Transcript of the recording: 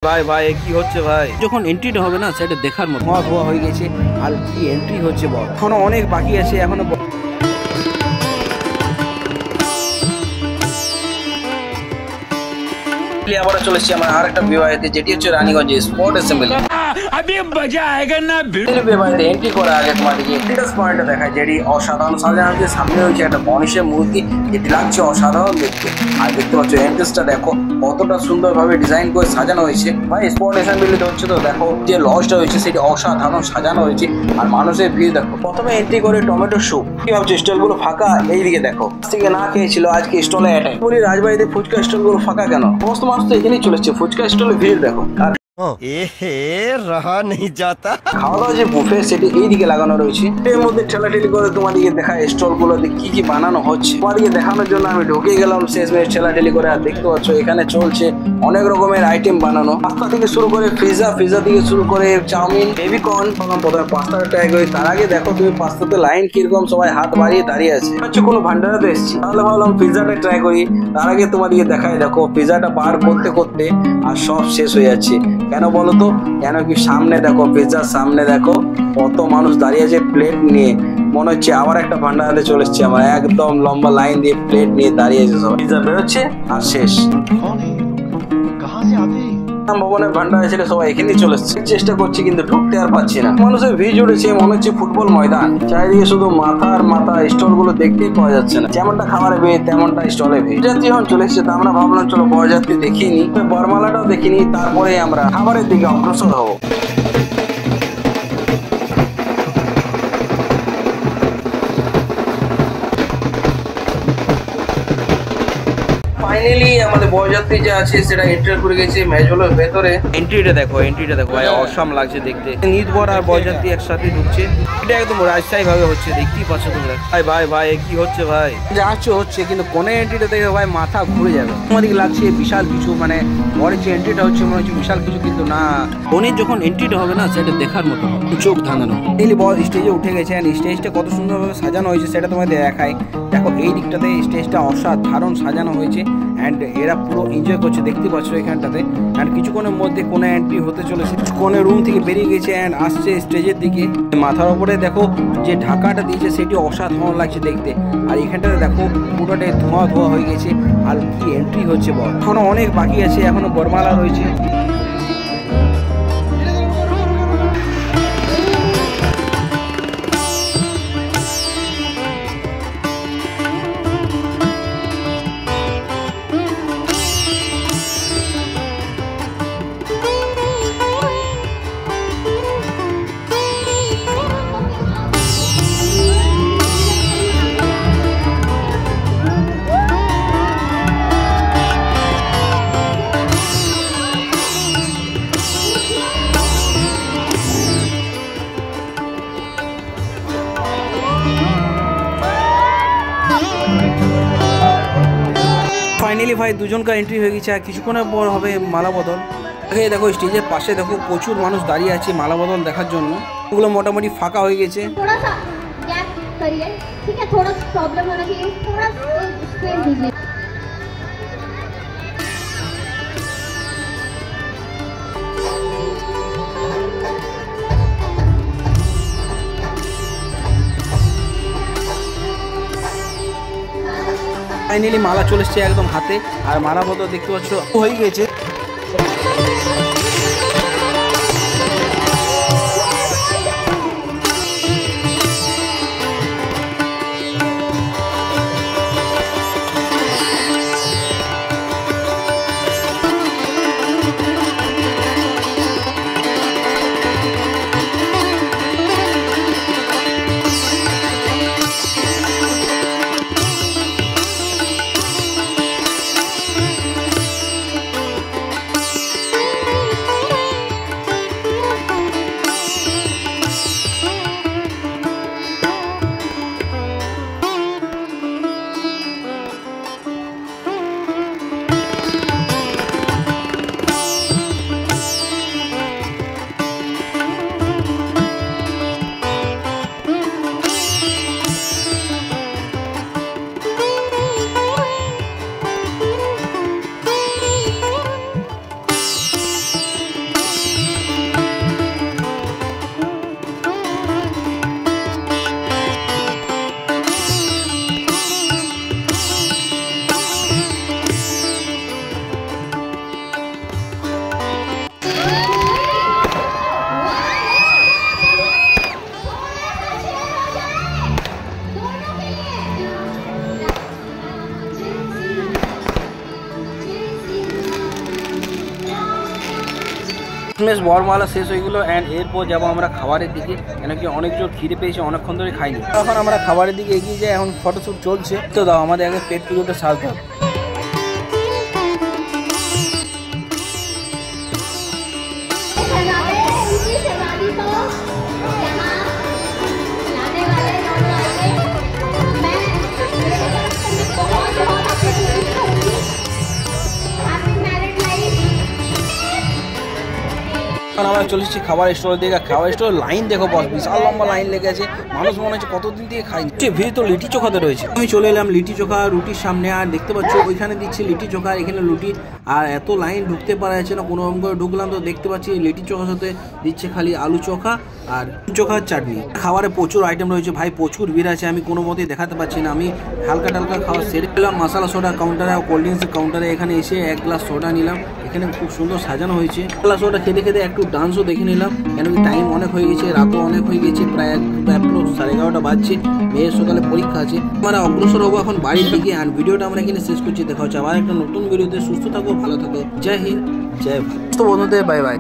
ভাই ভাই কি হচ্ছে ভাই? যখন এন্ট্রিটা হবে না সেটা দেখার মতো ধোয়া ধোয়া হয়ে গেছে। আর কি এন্ট্রি হচ্ছে বল, এখনো অনেক বাকি আছে এখনো। আবার চলে এসেছি আমার আরেকটা বিবাহিতে, যেটি হচ্ছে রানীগঞ্জে স্পোর্ট অ্যাসেম্বলি। বিবাহিতে এন্ট্রি করার আগে তোমাদেরকে এন্ট্রান্স পয়েন্টটা দেখায়, যেটি অসাধারণ সাজানো আছে। সামনে রয়েছে একটা গণেশের মূর্তি, যেটি লাগছে অসাধারণ দেখতে। আর দেখতে পাচ্ছ এন্ট্রান্সটা দেখো কতটা সুন্দর ভাবে ডিজাইন করে সাজানো হয়েছে। ভাই স্পোর্ট অ্যাসেম্বলিতে হচ্ছে তো দেখো যে লজটা হয়েছে সেটি অসাধারণ সাজানো হয়েছে। আর মানুষের ভিড় দেখো। প্রথমে এন্ট্রি করে টমেটো স্যুপ, কি ভাবছো স্টল গুলো ফাঁকা? এইদিকে দেখো থেকে না খেয়েছিল আজকে স্টলে অ্যাটাক। বলি রাজবাড়িতে ফুচকা স্টল গুলো ফাঁকা কেন? সমস্ত মানুষ তো এখানেই চলেছে, ফুচকা স্টলে ভিড় দেখো। আর रहा नहीं जाता। খাওয়া দাওয়া যে বুফে সেটি এইদিকে লাগানো রয়েছে। এর মধ্যে ঠেলাঠেলি করে তোমাদেরকে দেখায় স্টল গুলোতে কি কি বানানো হচ্ছে। তোমাদেরকে দেখানোর জন্য আমি ঢুকে গেলাম শেষমেশ ঠেলাঠেলি করে। আর দেখতে পাচ্ছ এখানে চলছে অনেক রকমের আইটেম বানানো। পাস্তা থেকে শুরু করে পিজা থেকে শুরু করে চাউমিন, বেবিকর্ন। প্রথমে পাস্তাটা ট্রাই করি, তার আগে দেখো তুমি পাস্তাতে লাইন কিরকম, সবাই হাত বাড়িয়ে দাঁড়িয়ে আছে। হচ্ছে কোনো ভান্ডারাতে এসেছি, তাহলে ভাবলাম পিজাটা ট্রাই করি। তার আগে তোমাদেরকে দেখায় দেখো পিজাটা বার করতে করতে আর সব শেষ হয়ে যাচ্ছে। কেন বলো তো? কেন কি সামনে দেখো, পিজ্জার সামনে দেখো কত মানুষ দাঁড়িয়ে আছে প্লেট নিয়ে। মনে হচ্ছে আবার একটা ভান্ডারাতে চলে এসেছি আমরা। একদম লম্বা লাইন দিয়ে প্লেট নিয়ে দাঁড়িয়ে আছে সবাই। পিজ্জা বেরোচ্ছে আর শেষ। ভবনের ভান্ডারে ছিল সবাই এখানেই চলে এসেছে। চেষ্টা করছি কিন্তু ঢুকতে আর পাচ্ছি না। মানুষের ভিড় জুড়েছে, মনে হচ্ছে ফুটবল ময়দান। চারিদিকে শুধু মাথার মাথা, স্টল গুলো দেখতেই পাওয়া যাচ্ছে না। যেমনটা খাবারে ভিড় তেমনটা স্টলে ভিড়। যাত্রী যখন চলে এসেছে তা আমরা ভাবলাম চলো বরযাত্রী দেখিনি, বরমালাটাও দেখিনি, তারপরে আমরা খাবারের দিকে অগ্রসর হবো। ফাইনালি আমাদের বরযাত্রী যা আছে সেটা এন্টার করে গেছে মেজলের ভেতরে। এন্ট্রিটা দেখো ভাই, অসাম লাগছে দেখতে। নিতবর আর বরযাত্রী একসাথে ঢুকছে। এটা একদম রাজশাহী ভাবে হচ্ছে, দেখতেই পাচ্ছ তোমরা। ভাই ভাই কি হচ্ছে ভাই? যাচ্ছে হচ্ছে কিন্তু কোনে এন্ট্রিটা দেখে ভাই মাথা ঘুরে যাবে। আমাদেরকে লাগছে বিশাল কিছু, মানে বরের যে এন্ট্রিটা হচ্ছে মনে হচ্ছে বিশাল কিছু, কিন্তু না। বোনের যখন এন্ট্রিটা হবে না সেটা দেখার মতো, চোখ ধাঁধানো। এই বর স্টেজে উঠে গেছে, স্টেজটা কত সুন্দরভাবে সাজানো হয়েছে সেটা তোমাদের দেখায়। দেখো এই দিকটাতে স্টেজটা অসাধারণ সাজানো হয়েছে। অ্যান্ড এরা পুরো এনজয় করছে, দেখতে পাচ্ছ এখানটাতে। অ্যান্ড কিছুক্ষণের মধ্যে কোনো এন্ট্রি হতে চলেছে। কোনো রুম থেকে বেরিয়ে গেছে অ্যান্ড আসছে স্টেজের দিকে। মাথার উপরে দেখো যে ঢাকাটা দিয়েছে সেটি অসাধারণ লাগছে দেখতে। আর এখানটাতে দেখো পুরোটাই ধোঁয়া ধোঁয়া হয়ে গেছে। আর কি এন্ট্রি হচ্ছে বল, এখনো অনেক বাকি আছে, এখনো বরমালা রয়েছে। ফাইনালি ভাই দুজনকার এন্ট্রি হয়ে গেছে। আর কিছুক্ষণের পর হবে মালা বদল। দেখো স্টেজের পাশে দেখো প্রচুর মানুষ দাঁড়িয়ে আছে মালা বদল দেখার জন্য। ওগুলো মোটামুটি ফাঁকা হয়ে গেছে। ফাইনালি মালা চলে এসছে একদম হাতে। আর মালা বদল দেখতে পাচ্ছ হয়ে গেছে। শেষমেশ বরমালা শেষ হয়ে গেলো অ্যান্ড এরপর যাবো আমরা খাবারের দিকে, কেন কি অনেক জোর খিদে পেয়েছে, অনেকক্ষণ ধরে খাইনি। এখন আমরা খাবারের দিকে এগিয়ে যাই, এখন ফটোশ্যুট চলছে। তো দাও আমাদের আগে পেট পুজোটা সারতে হবে। আমরা চলে এসেছি খাবার স্টলের দিকে। খাবার স্টলের লাইন দেখো বস, বিশাল লম্বা লাইন লেগে আছে। মানুষ মনে হচ্ছে কতদিন থেকে খাইনি। ভিড় তো লিটি চোখাতে রয়েছে। আমি চলে এলাম লিটি চোখা রুটির সামনে, আর দেখতে পাচ্ছ ওইখানে দিচ্ছে লিটি চোখা, এখানে রুটি। আর এত লাইন ঢুকতে পারা যাচ্ছে না, কোনো রকম করে ঢুকলাম তো দেখতে পাচ্ছি লিটি চোখার সাথে দিচ্ছে খালি আলু চোখা আর চোখার চাটনি। খাবারে প্রচুর আইটেম রয়েছে ভাই, প্রচুর ভিড় আছে, আমি কোনো মতেই দেখাতে পারছি না। আমি হালকা টালকা খাওয়া সেরে দিলাম মশলা সোডা কাউন্টারে, কোল্ড ড্রিঙ্কসের কাউন্টারে। এখানে এসে 1 গ্লাস সোডা নিলাম, এখানে খুব সুন্দর সাজানো হয়েছে। গ্লাস সোডা খেতে খেতে একটু ডান্সও দেখে নিলাম, কেন কি টাইম অনেক হয়ে গেছে, রাতও অনেক হয়ে গেছে, প্রায় 11:30 বাজছে। মেয়ের সকালে পরীক্ষা আছে। আমরা অগ্রসর হবো এখন বাড়ির দিকে। আর ভিডিওটা আমরা এখানে শেষ করছি। দেখা হচ্ছে আবার একটা নতুন ভিডিওতে। সুস্থ থাকো, ভালো থাকো, জয় হিন্দ, জয় ভারত। তো বন্ধুদের বাই বাই।